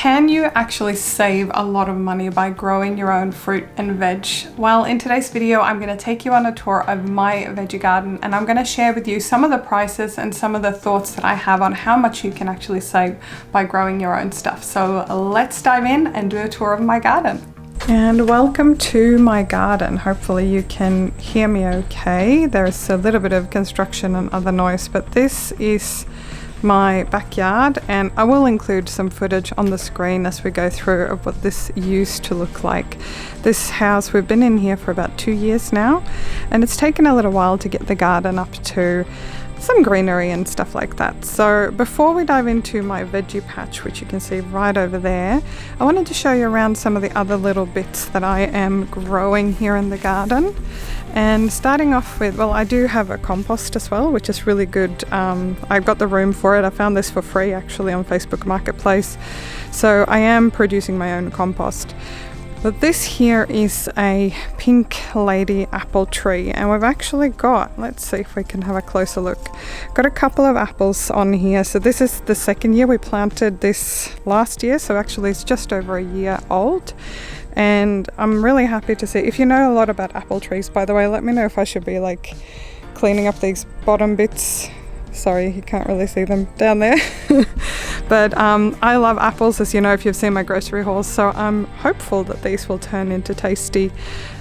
Can you actually save a lot of money by growing your own fruit and veg? Well, in today's video, I'm going to take you on a tour of my veggie garden, and I'm going to share with you some of the prices and some of the thoughts that I have on how much you can actually save by growing your own stuff. So let's dive in and do a tour of my garden. And welcome to my garden. Hopefully you can hear me okay. There's a little bit of construction and other noise, but this is my backyard, and I will include some footage on the screen as we go through of what this used to look like. This house, we've been in here for about 2 years now, and it's taken a little while to get the garden up to some greenery and stuff like that. So before we dive into my veggie patch, which you can see right over there, I wanted to show you around some of the other little bits that I am growing here in the garden. And starting off with, well, I do have a compost as well, which is really good. I've got the room for it. I found this for free actually on Facebook Marketplace. So I am producing my own compost. But this here is a pink lady apple tree, and we've actually got, let's see if we can have a closer look, got a couple of apples on here. So this is the second year. We planted this last year, so actually it's just over a year old. And I'm really happy to see, if you know a lot about apple trees, by the way, let me know if I should be like cleaning up these bottom bits. Sorry, you can't really see them down there. But I love apples, as you know if you've seen my grocery hauls, so I'm hopeful that these will turn into tasty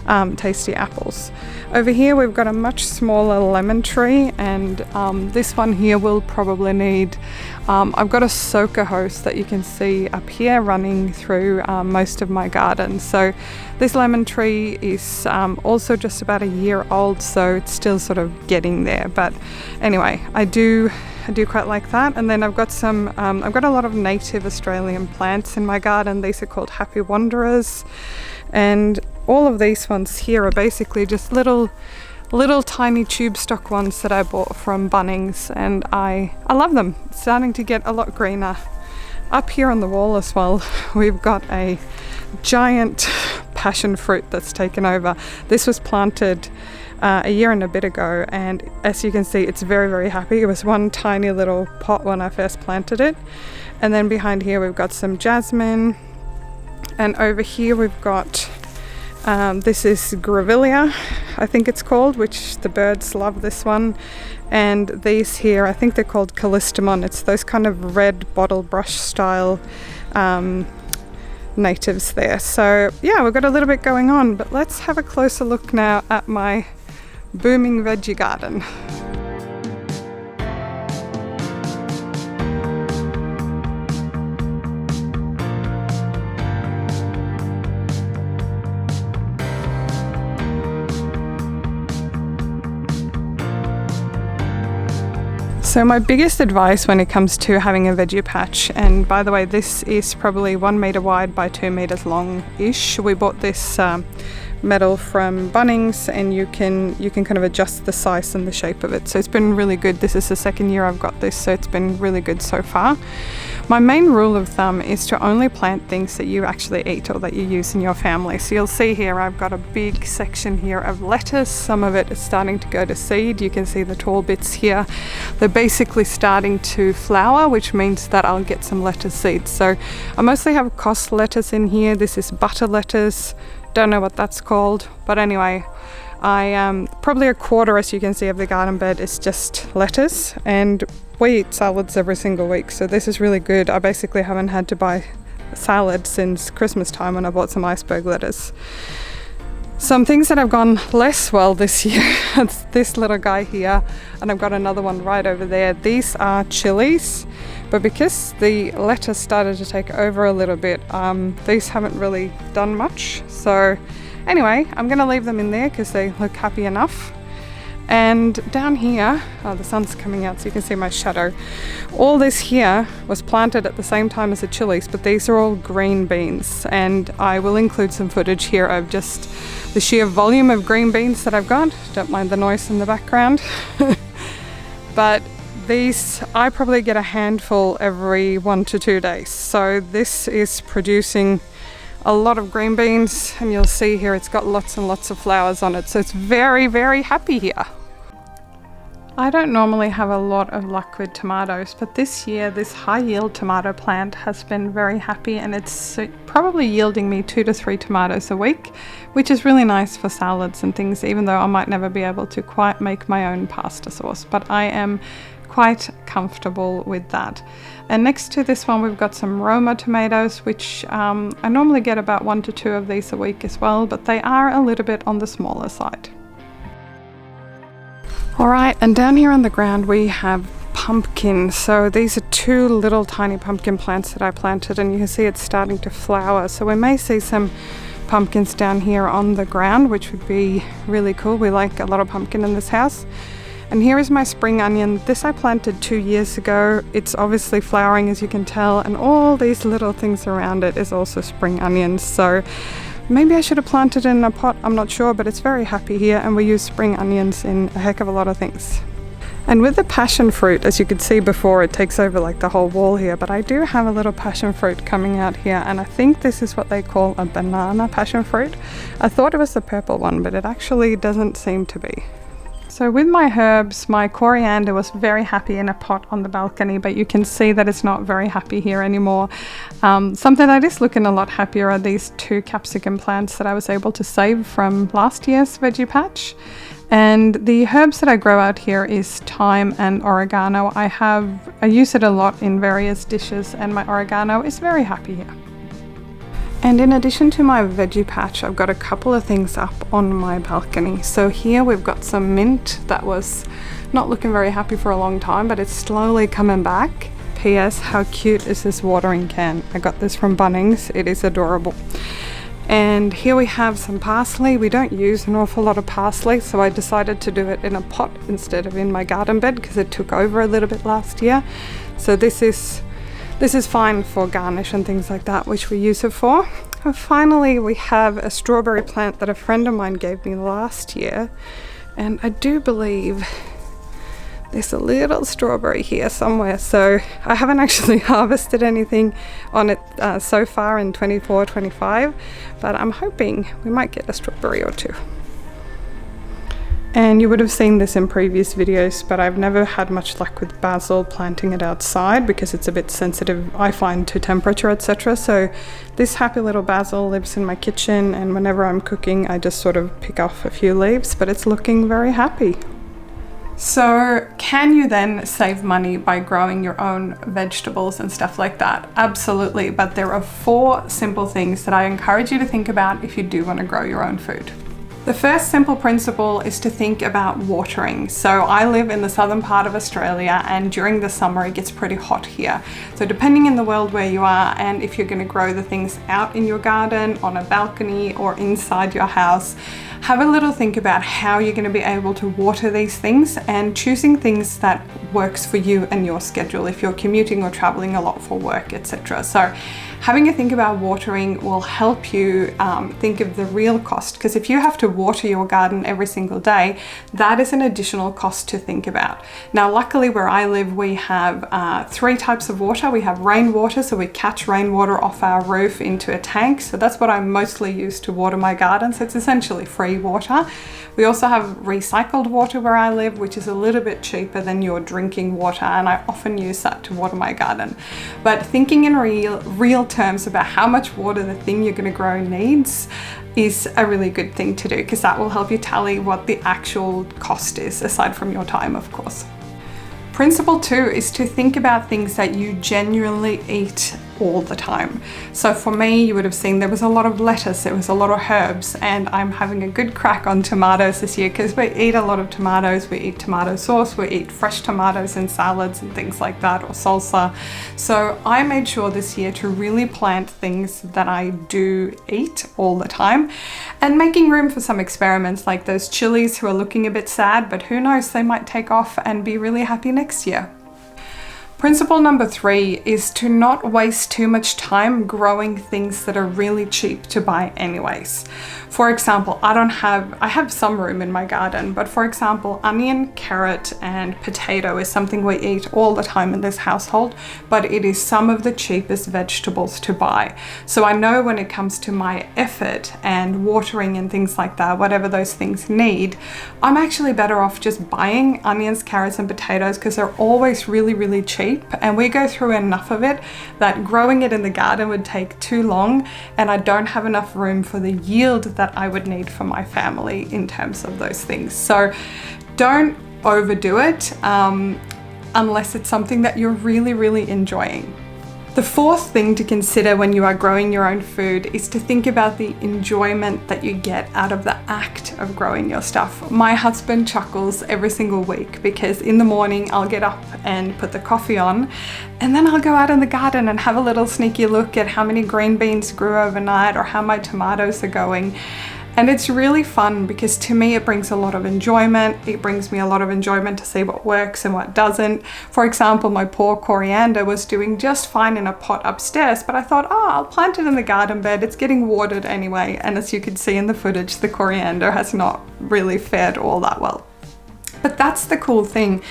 apples. Over here we've got a much smaller lemon tree, and this one here will probably need, I've got a soaker hose that you can see up here running through most of my garden. So this lemon tree is also just about a year old, so it's still sort of getting there. But anyway, I do quite like that. And then I've got some, I've got a lot of native Australian plants in my garden. These are called Happy Wanderers, and all of these ones here are basically just little tiny tube stock ones that I bought from Bunnings, and I love them. It's starting to get a lot greener. Up here on the wall as well, we've got a giant passion fruit that's taken over. This was planted a year and a bit ago, and as you can see, it's very, very happy. It was one tiny little pot when I first planted it. And then behind here we've got some jasmine, and over here we've got this is grevillea, I think it's called, which the birds love this one. And these here, I think they're called callistemon. It's those kind of red bottle brush style natives there. So yeah, we've got a little bit going on, but let's have a closer look now at my booming veggie garden. So my biggest advice when it comes to having a veggie patch, and by the way, this is probably 1 meter wide by 2 meters long-ish. We bought this metal from Bunnings, and you can kind of adjust the size and the shape of it. So it's been really good. This is the second year I've got this, so it's been really good so far. My main rule of thumb is to only plant things that you actually eat or that you use in your family. So you'll see here I've got a big section here of lettuce. Some of it is starting to go to seed. You can see the tall bits here. They're basically starting to flower, which means that I'll get some lettuce seeds. So I mostly have cos lettuce in here. This is butter lettuce. Don't know what that's called, but anyway, I probably a quarter, as you can see, of the garden bed is just lettuce, and we eat salads every single week, so this is really good. I basically haven't had to buy salad since Christmas time when I bought some iceberg lettuce. Some things that have gone less well this year, it's this little guy here, and I've got another one right over there. These are chilies, but because the lettuce started to take over a little bit, these haven't really done much. So anyway, I'm going to leave them in there because they look happy enough. And down here, oh, the sun's coming out so you can see my shadow. All this here was planted at the same time as the chilies, but these are all green beans, and I will include some footage here of just the sheer volume of green beans that I've got. Don't mind the noise in the background. But these, I probably get a handful every 1 to 2 days. So this is producing a lot of green beans, and you'll see here it's got lots and lots of flowers on it, so it's very, very happy here. I don't normally have a lot of luck with tomatoes, but this year this high yield tomato plant has been very happy, and it's probably yielding me 2 to 3 tomatoes a week, which is really nice for salads and things, even though I might never be able to quite make my own pasta sauce, but I am quite comfortable with that. And next to this one we've got some Roma tomatoes, which I normally get about 1 to 2 of these a week as well, but they are a little bit on the smaller side. Alright, and down here on the ground we have pumpkins. So these are 2 little tiny pumpkin plants that I planted, and you can see it's starting to flower. So we may see some pumpkins down here on the ground, which would be really cool. We like a lot of pumpkin in this house. And here is my spring onion. This I planted 2 years ago. It's obviously flowering, as you can tell, and all these little things around it is also spring onions. So maybe I should have planted it in a pot, I'm not sure, but it's very happy here, and we use spring onions in a heck of a lot of things. And with the passion fruit, as you could see before, it takes over like the whole wall here, but I do have a little passion fruit coming out here, and I think this is what they call a banana passion fruit. I thought it was the purple one, but it actually doesn't seem to be. So with my herbs, my coriander was very happy in a pot on the balcony, but you can see that it's not very happy here anymore. Something that is looking a lot happier are these 2 capsicum plants that I was able to save from last year's veggie patch. And the herbs that I grow out here is thyme and oregano. I use it a lot in various dishes, and my oregano is very happy here. And in addition to my veggie patch, I've got a couple of things up on my balcony. So here we've got some mint that was not looking very happy for a long time, but it's slowly coming back. P.S. How cute is this watering can? I got this from Bunnings. It is adorable. And here we have some parsley. We don't use an awful lot of parsley, so I decided to do it in a pot instead of in my garden bed because it took over a little bit last year. So this is fine for garnish and things like that, which we use it for. And finally, we have a strawberry plant that a friend of mine gave me last year. And I do believe there's a little strawberry here somewhere. So I haven't actually harvested anything on it so far in 24-25, but I'm hoping we might get a strawberry or 2. And you would have seen this in previous videos, but I've never had much luck with basil planting it outside because it's a bit sensitive, I find, to temperature, etc. So this happy little basil lives in my kitchen, and whenever I'm cooking I just sort of pick off a few leaves, but it's looking very happy. So can you then save money by growing your own vegetables and stuff like that? Absolutely, but there are 4 simple things that I encourage you to think about if you do want to grow your own food. The first simple principle is to think about watering. So I live in the southern part of Australia, and during the summer it gets pretty hot here. So depending in the world where you are, and if you're going to grow the things out in your garden, on a balcony, or inside your house, have a little think about how you're going to be able to water these things, and choosing things that works for you and your schedule if you're commuting or traveling a lot for work, etc. So having a think about watering will help you think of the real cost, because if you have to water your garden every single day, that is an additional cost to think about. Now luckily where I live we have 3 types of water. We have rainwater, so we catch rainwater off our roof into a tank, so that's what I mostly use to water my garden, so it's essentially free water. We also have recycled water where I live, which is a little bit cheaper than your drinking water, and I often use that to water my garden. But thinking in real terms about how much water the thing you're going to grow needs is a really good thing to do, because that will help you tally what the actual cost is, aside from your time, of course. Principle 2 is to think about things that you genuinely eat all the time. So for me, you would have seen there was a lot of lettuce, there was a lot of herbs, and I'm having a good crack on tomatoes this year because we eat a lot of tomatoes. We eat tomato sauce, we eat fresh tomatoes in salads and things like that, or salsa. So I made sure this year to really plant things that I do eat all the time, and making room for some experiments like those chilies who are looking a bit sad, but who knows, they might take off and be really happy next year. Principle number 3 is to not waste too much time growing things that are really cheap to buy anyways. For example, I have some room in my garden, but for example, onion, carrot, and potato is something we eat all the time in this household, but it is some of the cheapest vegetables to buy. So I know when it comes to my effort and watering and things like that, whatever those things need, I'm actually better off just buying onions, carrots, and potatoes because they're always really, really cheap, and we go through enough of it that growing it in the garden would take too long, and I don't have enough room for the yield that I would need for my family in terms of those things. So don't overdo it unless it's something that you're really, really enjoying. The fourth thing to consider when you are growing your own food is to think about the enjoyment that you get out of the act of growing your stuff. My husband chuckles every single week because in the morning I'll get up and put the coffee on, and then I'll go out in the garden and have a little sneaky look at how many green beans grew overnight or how my tomatoes are going. And it's really fun because to me it brings a lot of enjoyment. It brings me a lot of enjoyment to see what works and what doesn't. For example, my poor coriander was doing just fine in a pot upstairs, but I thought, oh, I'll plant it in the garden bed. It's getting watered anyway. And as you can see in the footage, the coriander has not really fared all that well. But that's the cool thing.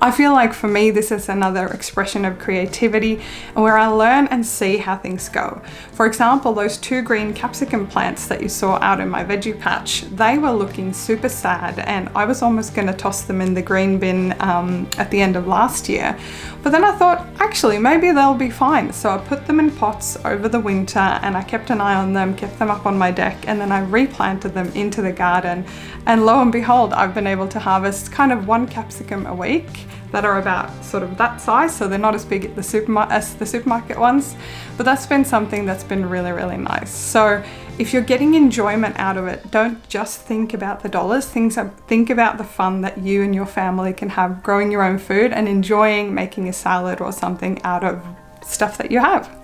I feel like for me, this is another expression of creativity and where I learn and see how things go. For example, those 2 green capsicum plants that you saw out in my veggie patch, they were looking super sad and I was almost going to toss them in the green bin at the end of last year. But then I thought, actually, maybe they'll be fine. So I put them in pots over the winter and I kept an eye on them, kept them up on my deck, and then I replanted them into the garden. And lo and behold, I've been able to harvest kind of 1 capsicum a week that are about sort of that size, so they're not as big at as the supermarket ones, but that's been something that's been really, really nice. So if you're getting enjoyment out of it, don't just think about the dollars, think about the fun that you and your family can have growing your own food and enjoying making a salad or something out of stuff that you have.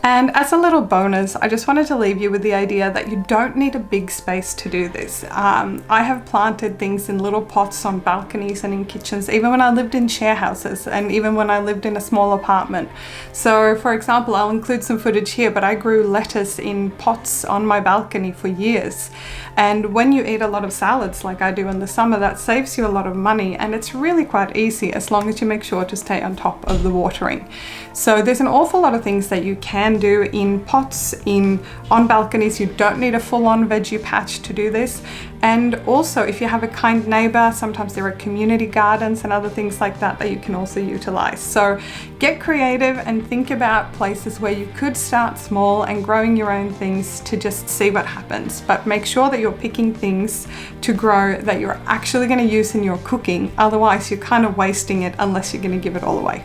And as a little bonus, I just wanted to leave you with the idea that you don't need a big space to do this. I have planted things in little pots on balconies and in kitchens, even when I lived in share houses and even when I lived in a small apartment. So for example, I'll include some footage here, but I grew lettuce in pots on my balcony for years. And when you eat a lot of salads like I do in the summer, that saves you a lot of money, and it's really quite easy as long as you make sure to stay on top of the watering. So there's an awful lot of things that you can do in pots, on balconies. You don't need a full-on veggie patch to do this. And also, if you have a kind neighbor, sometimes there are community gardens and other things like that that you can also utilize. So get creative and think about places where you could start small and growing your own things to just see what happens. But make sure that you're picking things to grow that you're actually going to use in your cooking. Otherwise, you're kind of wasting it unless you're going to give it all away.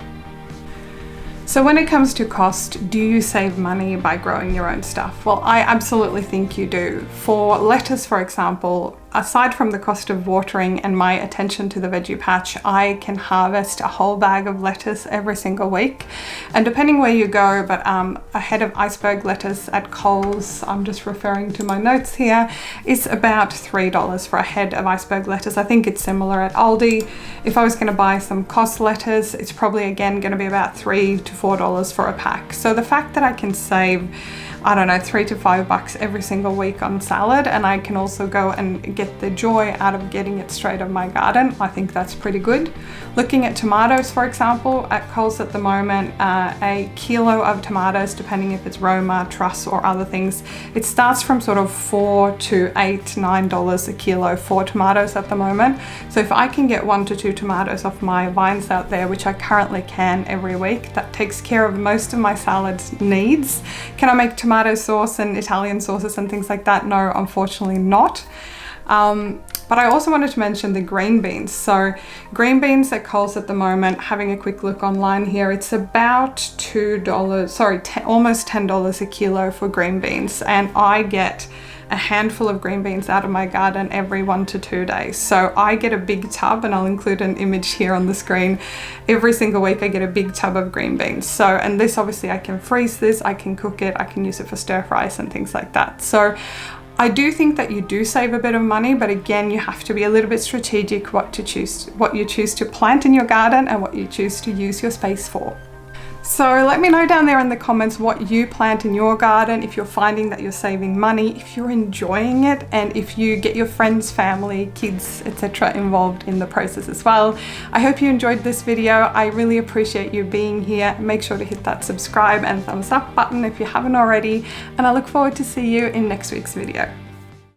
So when it comes to cost, do you save money by growing your own stuff? Well, I absolutely think you do. For lettuce, for example, aside from the cost of watering and my attention to the veggie patch, I can harvest a whole bag of lettuce every single week. And depending where you go, but a head of iceberg lettuce at Coles, I'm just referring to my notes here, is about $3 for a head of iceberg lettuce. I think it's similar at Aldi. If I was going to buy some cost lettuce, it's probably again going to be about $3 to $4 for a pack. So the fact that I can save, I don't know, $3 to $5 every single week on salad, and I can also go and get the joy out of getting it straight out of my garden, I think that's pretty good. Looking at tomatoes, for example, at Coles at the moment, a kilo of tomatoes, depending if it's Roma, Truss or other things, it starts from sort of $4 to $8, $9 a kilo for tomatoes at the moment. So if I can get 1 to 2 tomatoes off my vines out there, which I currently can every week, that takes care of most of my salad needs. Can I make tomato sauce and Italian sauces and things like that? No, unfortunately not. But I also wanted to mention the green beans. So green beans at Coles at the moment, having a quick look online here, it's about almost $10 a kilo for green beans. And I get a handful of green beans out of my garden every 1 to 2 days. So I get a big tub, and I'll include an image here on the screen. Every single week I get a big tub of green beans. So, and this obviously I can freeze this, I can cook it, I can use it for stir fries and things like that. So I do think that you do save a bit of money, but again, you have to be a little bit strategic what you choose to plant in your garden and what you choose to use your space for. So let me know down there in the comments what you plant in your garden, if you're finding that you're saving money, if you're enjoying it, and if you get your friends, family, kids, etc. involved in the process as well. I hope you enjoyed this video. I really appreciate you being here. Make sure to hit that subscribe and thumbs up button if you haven't already, and I look forward to see you in next week's video.